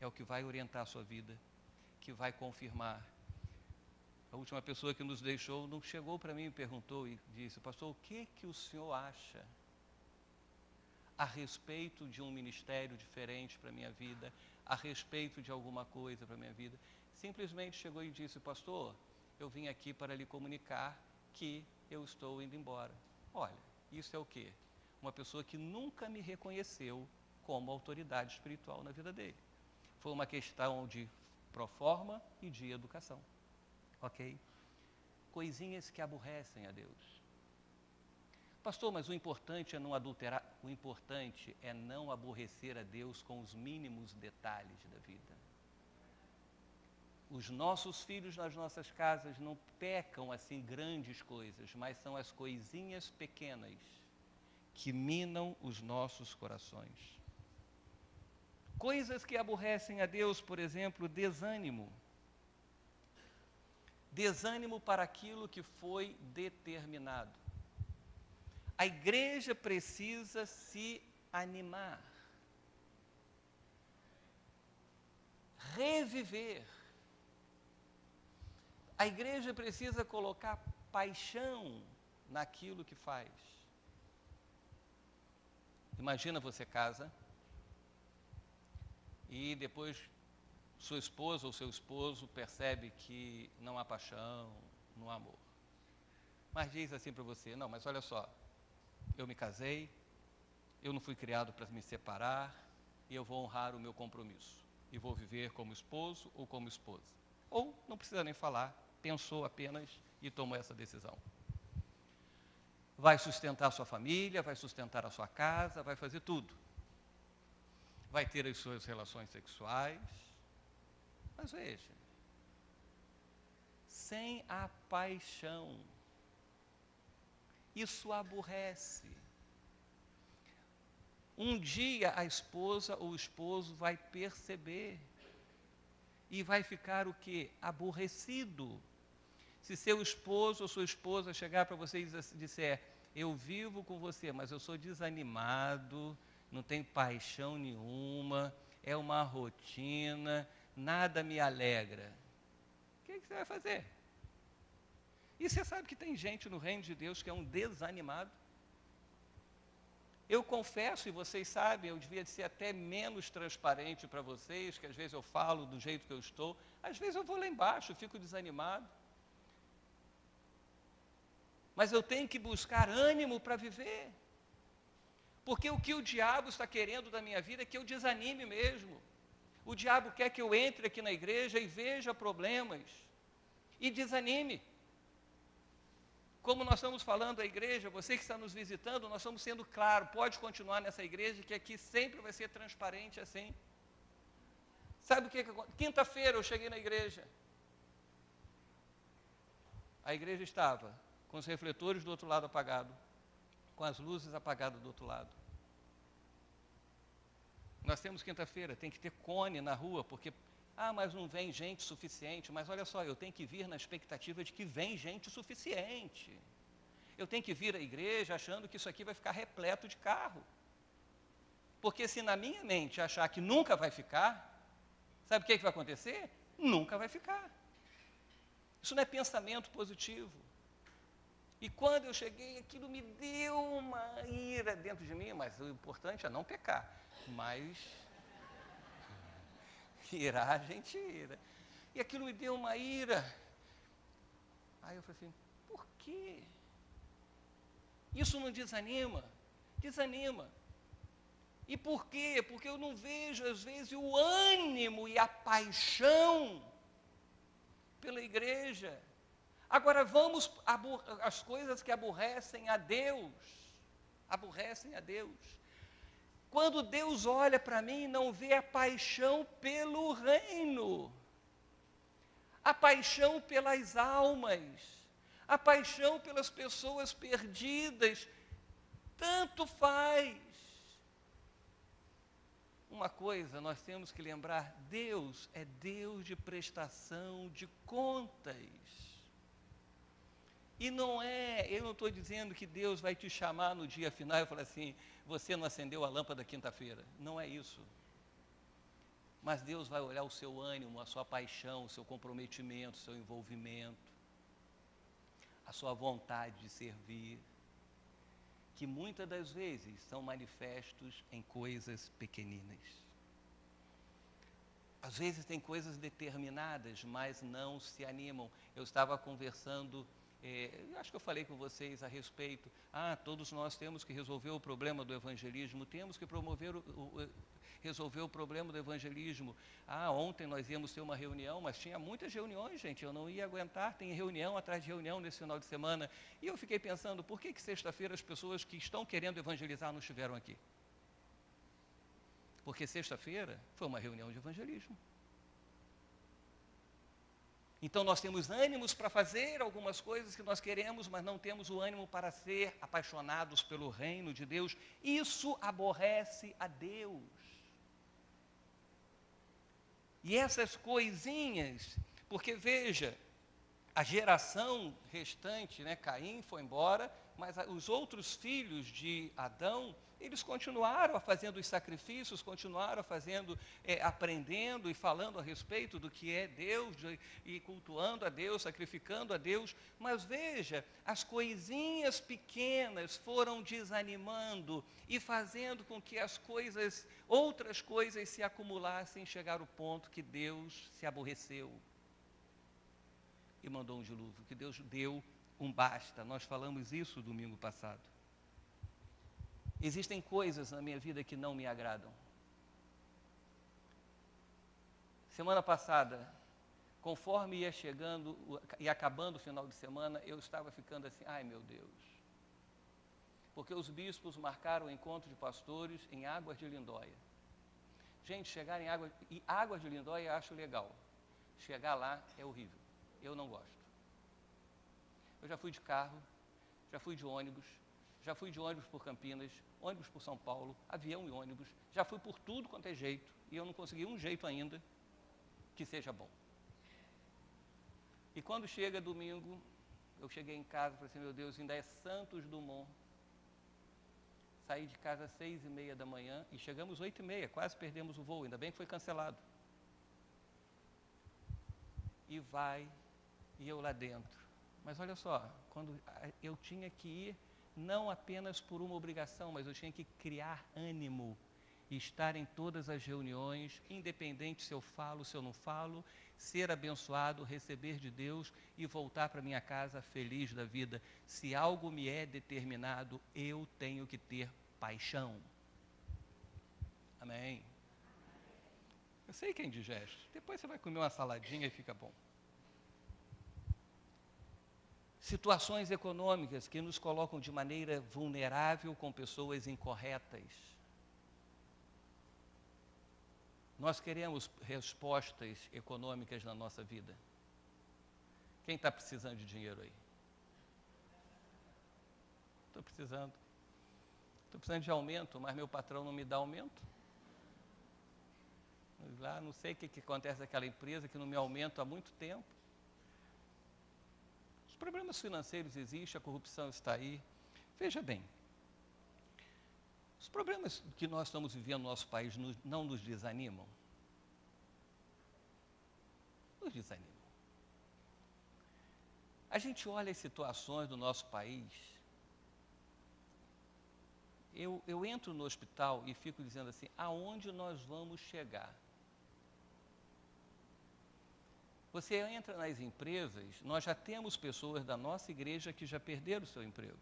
[SPEAKER 1] é o que vai orientar a sua vida, que vai confirmar. A última pessoa que nos deixou não chegou para mim e perguntou e disse, pastor, o que o senhor acha a respeito de um ministério diferente para a minha vida, a respeito de alguma coisa para a minha vida? Simplesmente chegou e disse, pastor, eu vim aqui para lhe comunicar que eu estou indo embora. Olha, isso é o quê? Uma pessoa que nunca me reconheceu como autoridade espiritual na vida dele. Foi uma questão de proforma e de educação. Ok? Coisinhas que aborrecem a Deus. Pastor, mas o importante é não adulterar, o importante é não aborrecer a Deus com os mínimos detalhes da vida. Os nossos filhos nas nossas casas não pecam assim grandes coisas, mas são as coisinhas pequenas que minam os nossos corações. Coisas que aborrecem a Deus, por exemplo, desânimo. Desânimo para aquilo que foi determinado. A igreja precisa se animar, reviver. A igreja precisa colocar paixão naquilo que faz. Imagina você casa e depois sua esposa ou seu esposo percebe que não há paixão, não há amor. Mas diz assim para você, não, mas olha só, eu me casei, eu não fui criado para me separar e eu vou honrar o meu compromisso. E vou viver como esposo ou como esposa. Ou não precisa nem falar, pensou apenas e tomou essa decisão. Vai sustentar a sua família, vai sustentar a sua casa, vai fazer tudo. Vai ter as suas relações sexuais. Mas veja, sem a paixão, isso aborrece. Um dia a esposa ou o esposo vai perceber e vai ficar o quê? Aborrecido. Se seu esposo ou sua esposa chegar para você e disser, eu vivo com você, mas eu sou desanimado, não tenho paixão nenhuma, é uma rotina, nada me alegra. O que você vai fazer? E você sabe que tem gente no reino de Deus que é um desanimado? Eu confesso, e vocês sabem, eu devia ser até menos transparente para vocês, que às vezes eu falo do jeito que eu estou, às vezes eu vou lá embaixo, fico desanimado. Mas eu tenho que buscar ânimo para viver. Porque o que o diabo está querendo da minha vida é que eu desanime mesmo. O diabo quer que eu entre aqui na igreja e veja problemas e desanime. Como nós estamos falando à igreja, você que está nos visitando, nós estamos sendo claros, pode continuar nessa igreja, que aqui sempre vai ser transparente assim. Sabe o que aconteceu? Quinta-feira eu cheguei na igreja. A igreja estava com os refletores do outro lado apagados, com as luzes apagadas do outro lado. Nós temos quinta-feira, tem que ter cone na rua, porque, mas não vem gente suficiente. Mas olha só, eu tenho que vir na expectativa de que vem gente suficiente. Eu tenho que vir à igreja achando que isso aqui vai ficar repleto de carro. Porque se na minha mente achar que nunca vai ficar, sabe o que vai acontecer? Nunca vai ficar. Isso não é pensamento positivo. E quando eu cheguei, aquilo me deu uma ira dentro de mim, mas o importante é não pecar. Mas irar a gente ira. E aquilo me deu uma ira. Aí eu falei assim, por quê? Isso não desanima? Desanima. E por quê? Porque eu não vejo, às vezes, o ânimo e a paixão pela igreja. Agora vamos às coisas que aborrecem a Deus. Aborrecem a Deus. Quando Deus olha para mim, não vê a paixão pelo reino, a paixão pelas almas, a paixão pelas pessoas perdidas, tanto faz. Uma coisa nós temos que lembrar: Deus é Deus de prestação de contas. E eu não estou dizendo que Deus vai te chamar no dia final e falar assim: você não acendeu a lâmpada quinta-feira. Não é isso. Mas Deus vai olhar o seu ânimo, a sua paixão, o seu comprometimento, o seu envolvimento, a sua vontade de servir, que muitas das vezes são manifestos em coisas pequeninas. Às vezes tem coisas determinadas, mas não se animam. Eu estava conversando, acho que eu falei com vocês a respeito, todos nós temos que resolver o problema do evangelismo, temos que resolver o problema do evangelismo. Ontem nós íamos ter uma reunião, mas tinha muitas reuniões, gente, eu não ia aguentar, tem reunião atrás de reunião nesse final de semana. E eu fiquei pensando, por que sexta-feira as pessoas que estão querendo evangelizar não estiveram aqui? Porque sexta-feira foi uma reunião de evangelismo. Então nós temos ânimos para fazer algumas coisas que nós queremos, mas não temos o ânimo para ser apaixonados pelo reino de Deus. Isso aborrece a Deus. E essas coisinhas, porque veja, a geração restante, Caim foi embora, mas os outros filhos de Adão, eles continuaram fazendo os sacrifícios, continuaram aprendendo e falando a respeito do que é Deus, e cultuando a Deus, sacrificando a Deus. Mas veja, as coisinhas pequenas foram desanimando e fazendo com que outras coisas se acumulassem e chegar ao ponto que Deus se aborreceu e mandou um dilúvio, que Deus deu um basta. Nós falamos isso domingo passado. Existem coisas na minha vida que não me agradam. Semana passada, conforme ia chegando e acabando o final de semana, eu estava ficando assim: ai meu Deus. Porque os bispos marcaram o encontro de pastores em Águas de Lindóia. Gente, chegar em Águas de Lindóia eu acho legal. Chegar lá é horrível. Eu não gosto. Eu já fui de carro, já fui de ônibus por Campinas, ônibus por São Paulo, avião e ônibus, já fui por tudo quanto é jeito, e eu não consegui um jeito ainda que seja bom. E quando chega domingo, eu cheguei em casa e falei assim: meu Deus, ainda é Santos Dumont. Saí de casa às 6h30 da manhã e chegamos 8h30, quase perdemos o voo, ainda bem que foi cancelado. E eu lá dentro. Mas olha só, quando eu tinha que ir, não apenas por uma obrigação, mas eu tinha que criar ânimo e estar em todas as reuniões, independente se eu falo, se eu não falo, ser abençoado, receber de Deus e voltar para minha casa feliz da vida. Se algo me é determinado, eu tenho que ter paixão. Amém? Eu sei que é indigesto. Depois você vai comer uma saladinha e fica bom. Situações econômicas que nos colocam de maneira vulnerável com pessoas incorretas. Nós queremos respostas econômicas na nossa vida. Quem está precisando de dinheiro aí? Estou precisando. Estou precisando de aumento, mas meu patrão não me dá aumento. Lá não sei o que acontece naquela empresa que não me aumenta há muito tempo. Os problemas financeiros existem, a corrupção está aí. Veja bem, os problemas que nós estamos vivendo no nosso país não nos desanimam? Nos desanimam. A gente olha as situações do nosso país. Eu entro no hospital e fico dizendo assim: aonde nós vamos chegar? Você entra nas empresas, nós já temos pessoas da nossa igreja que já perderam o seu emprego.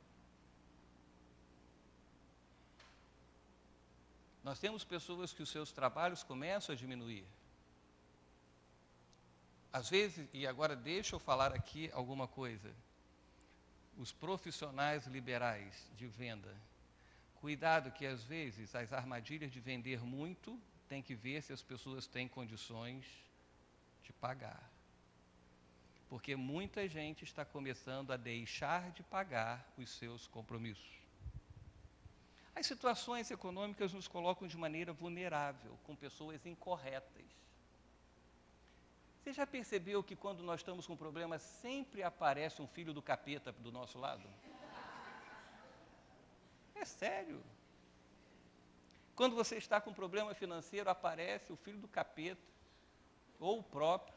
[SPEAKER 1] Nós temos pessoas que os seus trabalhos começam a diminuir. Às vezes, e agora deixa eu falar aqui alguma coisa, os profissionais liberais de venda, cuidado que às vezes as armadilhas de vender muito, tem que ver se as pessoas têm condições de pagar. Porque muita gente está começando a deixar de pagar os seus compromissos. As situações econômicas nos colocam de maneira vulnerável, com pessoas incorretas. Você já percebeu que quando nós estamos com problema, sempre aparece um filho do capeta do nosso lado? É sério. Quando você está com problema financeiro, aparece o filho do capeta, ou o próprio,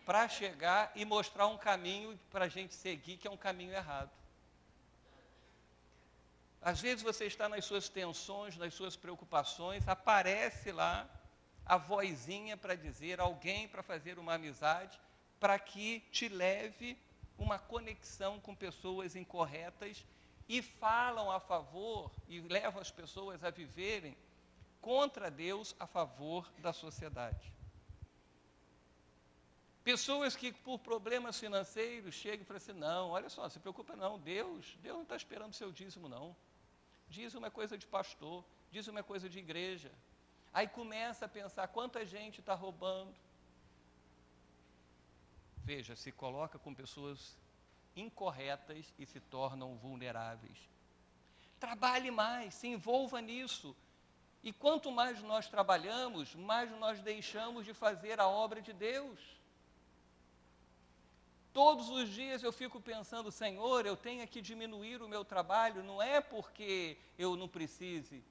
[SPEAKER 1] para chegar e mostrar um caminho para a gente seguir, que é um caminho errado. Às vezes você está nas suas tensões, nas suas preocupações, aparece lá a vozinha para dizer, alguém para fazer uma amizade, para que te leve uma conexão com pessoas incorretas e falam a favor e levam as pessoas a viverem contra Deus a favor da sociedade. Pessoas que por problemas financeiros chegam e falam assim, não, olha só, não se preocupa não, Deus não está esperando seu dízimo não. Dízimo é coisa de pastor, dízimo é coisa de igreja. Aí começa a pensar quanta gente está roubando. Veja, se coloca com pessoas incorretas e se tornam vulneráveis. Trabalhe mais, se envolva nisso. E quanto mais nós trabalhamos, mais nós deixamos de fazer a obra de Deus. Todos os dias eu fico pensando, Senhor, eu tenho que diminuir o meu trabalho, não é porque eu não precise,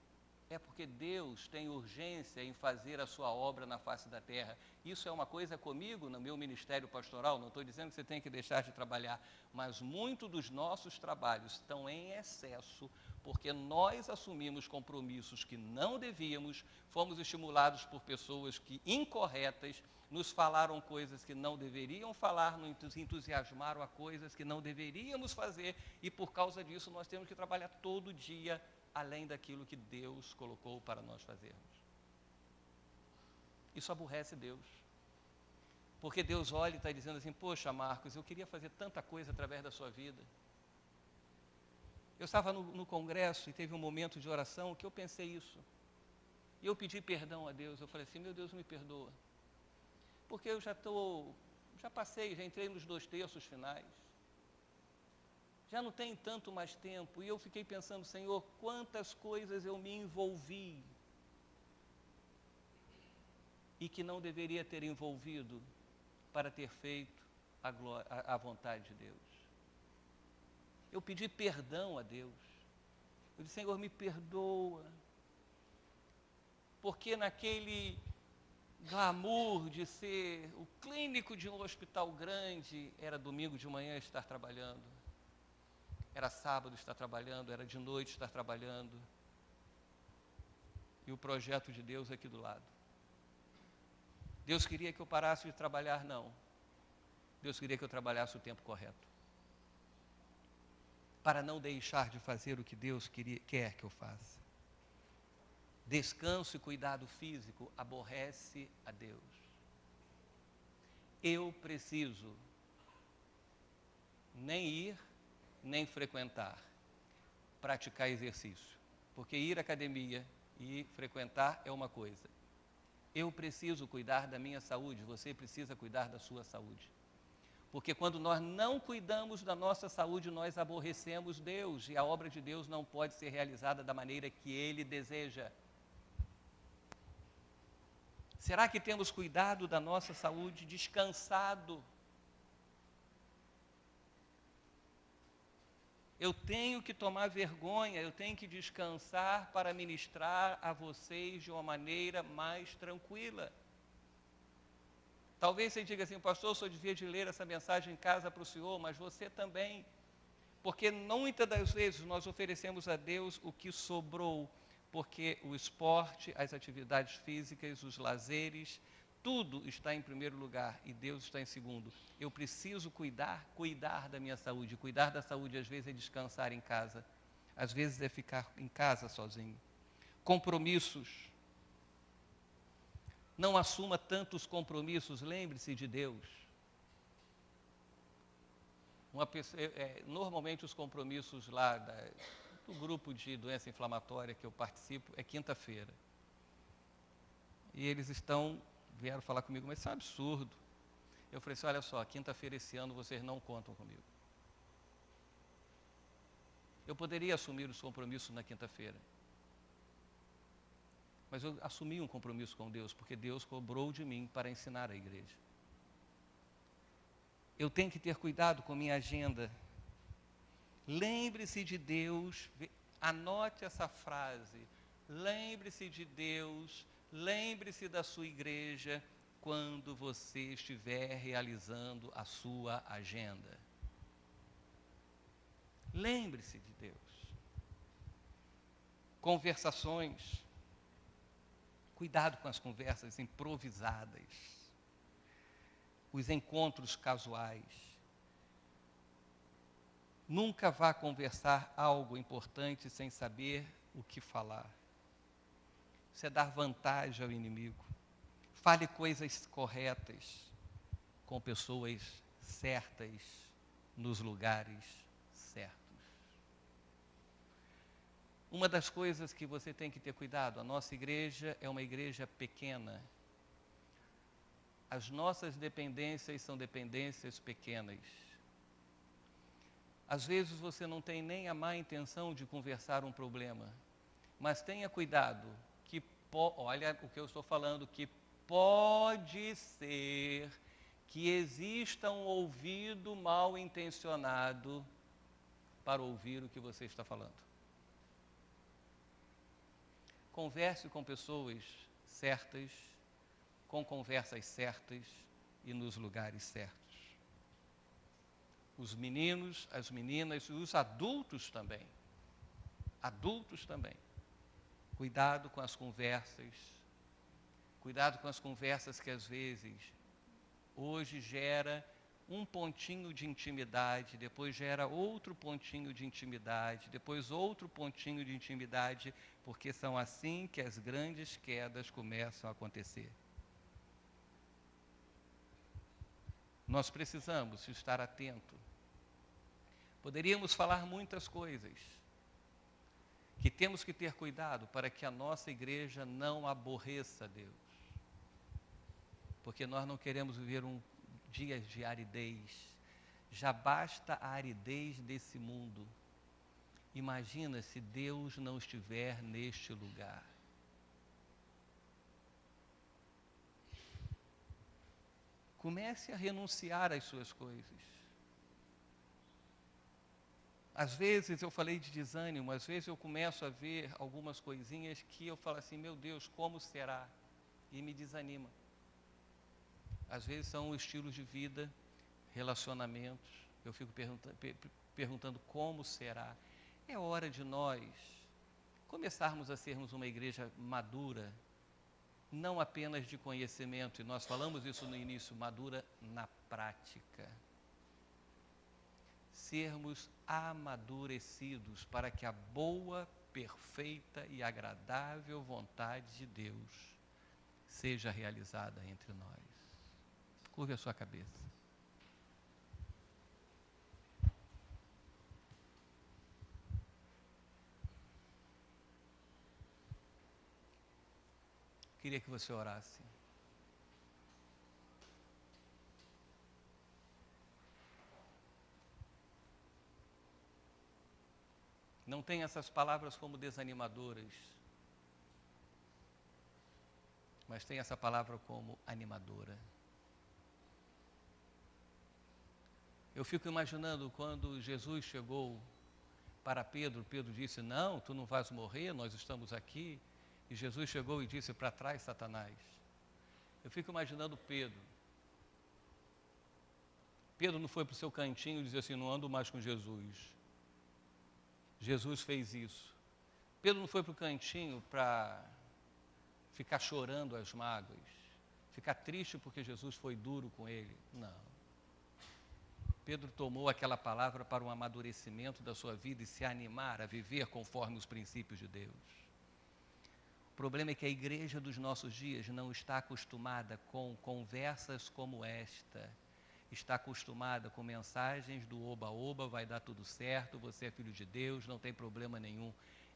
[SPEAKER 1] é porque Deus tem urgência em fazer a sua obra na face da terra. Isso é uma coisa comigo, no meu ministério pastoral, não estou dizendo que você tem que deixar de trabalhar, mas muito dos nossos trabalhos estão em excesso, porque nós assumimos compromissos que não devíamos, fomos estimulados por pessoas incorretas, nos falaram coisas que não deveriam falar, nos entusiasmaram a coisas que não deveríamos fazer, e por causa disso nós temos que trabalhar todo dia, além daquilo que Deus colocou para nós fazermos. Isso aborrece Deus. Porque Deus olha e está dizendo assim, poxa Marcos, eu queria fazer tanta coisa através da sua vida. Eu estava no congresso e teve um momento de oração que eu pensei isso. E eu pedi perdão a Deus, eu falei assim, meu Deus, me perdoa. Porque eu já passei, já entrei nos 2/3 finais. Já não tem tanto mais tempo, e eu fiquei pensando, Senhor, quantas coisas eu me envolvi e que não deveria ter envolvido para ter feito a vontade de Deus. Eu pedi perdão a Deus. Eu disse, Senhor, me perdoa, porque naquele glamour de ser o clínico de um hospital grande, era domingo de manhã estar trabalhando. Era sábado estar trabalhando, era de noite estar trabalhando. E o projeto de Deus aqui do lado. Deus queria que eu parasse de trabalhar? Não. Deus queria que eu trabalhasse o tempo correto. Para não deixar de fazer o que Deus quer que eu faça. Descanso e cuidado físico aborrece a Deus. Eu preciso nem ir, nem frequentar, praticar exercício. Porque ir à academia e frequentar é uma coisa. Eu preciso cuidar da minha saúde, você precisa cuidar da sua saúde. Porque quando nós não cuidamos da nossa saúde, nós aborrecemos Deus, e a obra de Deus não pode ser realizada da maneira que Ele deseja. Será que temos cuidado da nossa saúde, descansado? Eu tenho que tomar vergonha, eu tenho que descansar para ministrar a vocês de uma maneira mais tranquila. Talvez você diga assim, pastor, eu só devia de ler essa mensagem em casa para o senhor, mas você também. Porque muitas das vezes nós oferecemos a Deus o que sobrou, porque o esporte, as atividades físicas, os lazeres, tudo está em primeiro lugar e Deus está em segundo. Eu preciso cuidar da minha saúde. Cuidar da saúde às vezes é descansar em casa, às vezes é ficar em casa sozinho. Compromissos. Não assuma tantos compromissos, lembre-se de Deus. Normalmente os compromissos lá do grupo de doença inflamatória que eu participo é quinta-feira. E eles vieram falar comigo, mas isso é um absurdo. Eu falei assim, olha só, quinta-feira esse ano vocês não contam comigo. Eu poderia assumir os compromissos na quinta-feira. Mas eu assumi um compromisso com Deus, porque Deus cobrou de mim para ensinar a igreja. Eu tenho que ter cuidado com minha agenda. Lembre-se de Deus, anote essa frase. Lembre-se de Deus, lembre-se da sua igreja quando você estiver realizando a sua agenda. Lembre-se de Deus. Conversações. Cuidado com as conversas improvisadas. Os encontros casuais. Nunca vá conversar algo importante sem saber o que falar. Isso é dar vantagem ao inimigo. Fale coisas corretas com pessoas certas, nos lugares certos. Uma das coisas que você tem que ter cuidado, a nossa igreja é uma igreja pequena. As nossas dependências são dependências pequenas. Às vezes você não tem nem a má intenção de conversar um problema, mas tenha cuidado, olha o que eu estou falando, que pode ser que exista um ouvido mal intencionado para ouvir o que você está falando. Converse com pessoas certas, com conversas certas e nos lugares certos. Os meninos, as meninas e os adultos também. Adultos também. Cuidado com as conversas. Cuidado com as conversas que às vezes hoje gera um pontinho de intimidade, depois gera outro pontinho de intimidade, depois outro pontinho de intimidade, porque são assim que as grandes quedas começam a acontecer. Nós precisamos estar atentos. Poderíamos falar muitas coisas, que temos que ter cuidado para que a nossa igreja não aborreça Deus. Porque nós não queremos viver dias de aridez. Já basta a aridez desse mundo. Imagina se Deus não estiver neste lugar. Comece a renunciar às suas coisas. Às vezes eu falei de desânimo, às vezes eu começo a ver algumas coisinhas que eu falo assim, meu Deus, como será? E me desanima. Às vezes são estilos de vida, relacionamentos, eu fico perguntando como será. É hora de nós começarmos a sermos uma igreja madura, não apenas de conhecimento, e nós falamos isso no início, madura na prática. Sermos amadurecidos para que a boa, perfeita e agradável vontade de Deus seja realizada entre nós. Curve a sua cabeça. Queria que você orasse. Não tenha essas palavras como desanimadoras, mas tenha essa palavra como animadora. Eu fico imaginando quando Jesus chegou para Pedro, Pedro disse, não, tu não vais morrer, nós estamos aqui. E Jesus chegou e disse, para trás, Satanás. Eu fico imaginando Pedro. Pedro não foi para o seu cantinho e disse assim, não ando mais com Jesus. Jesus fez isso. Pedro não foi para o cantinho para ficar chorando as mágoas, ficar triste porque Jesus foi duro com ele. Não. Pedro tomou aquela palavra para um amadurecimento da sua vida e se animar a viver conforme os princípios de Deus. O problema é que a igreja dos nossos dias não está acostumada com conversas como esta. Está acostumada com mensagens do oba-oba, vai dar tudo certo, você é filho de Deus, não tem problema nenhum.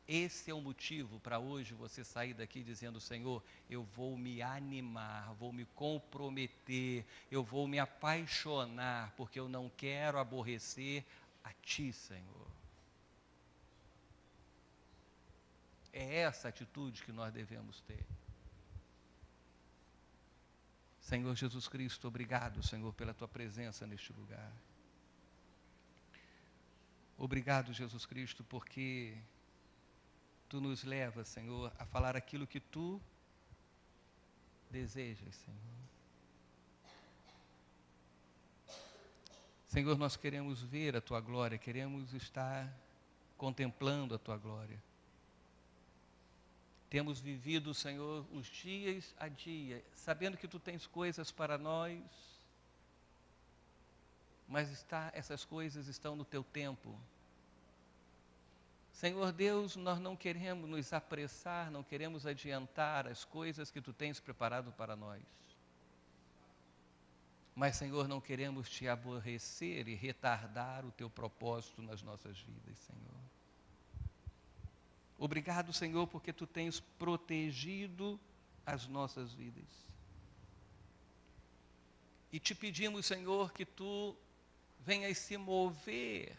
[SPEAKER 1] Esse é o motivo para hoje você sair daqui dizendo: Senhor, eu vou me animar, vou me comprometer, eu vou me apaixonar, porque eu não quero aborrecer a Ti, Senhor. É essa atitude que nós devemos ter. Senhor Jesus Cristo, obrigado, Senhor, pela Tua presença neste lugar. Obrigado, Jesus Cristo, porque Tu nos levas, Senhor, a falar aquilo que Tu desejas, Senhor. Senhor, nós queremos ver a Tua glória, queremos estar contemplando a Tua glória. Temos vivido, Senhor, os dias a dia, sabendo que Tu tens coisas para nós, mas essas coisas estão no Teu tempo. Senhor Deus, nós não queremos nos apressar, não queremos adiantar as coisas que Tu tens preparado para nós. Mas, Senhor, não queremos Te aborrecer e retardar o Teu propósito nas nossas vidas, Senhor. Obrigado, Senhor, porque Tu tens protegido as nossas vidas. E Te pedimos, Senhor, que Tu venhas se mover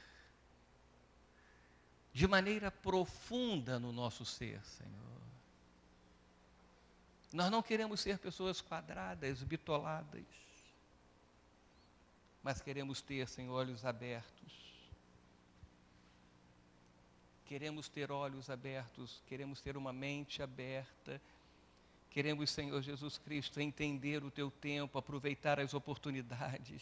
[SPEAKER 1] de maneira profunda no nosso ser, Senhor. Nós não queremos ser pessoas quadradas, bitoladas, mas queremos ter, Senhor, olhos abertos. Queremos ter olhos abertos, queremos ter uma mente aberta, queremos, Senhor Jesus Cristo, entender o Teu tempo, aproveitar as oportunidades.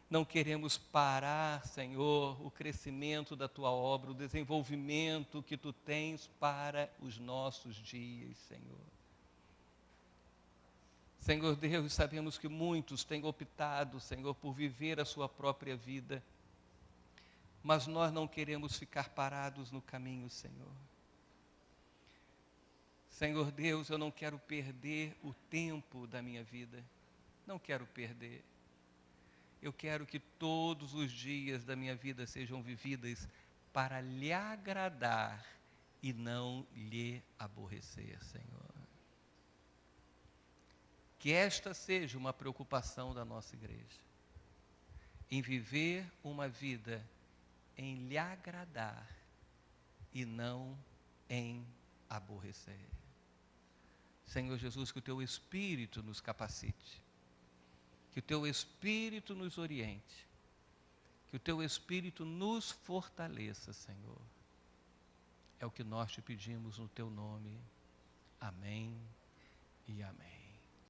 [SPEAKER 1] Não queremos parar, Senhor, o crescimento da Tua obra, o desenvolvimento que Tu tens para os nossos dias, Senhor. Senhor Deus, sabemos que muitos têm optado, Senhor, por viver a sua própria vida, mas nós não queremos ficar parados no caminho, Senhor. Senhor Deus, eu não quero perder o tempo da minha vida. Não quero perder. Eu quero que todos os dias da minha vida sejam vividas para lhe agradar e não lhe aborrecer, Senhor. Que esta seja uma preocupação da nossa igreja. Em viver uma vida em lhe agradar e não em aborrecer. Senhor Jesus, que o Teu Espírito nos capacite, que o Teu Espírito nos oriente, que o Teu Espírito nos fortaleça, Senhor. É o que nós Te pedimos no Teu nome. Amém e amém.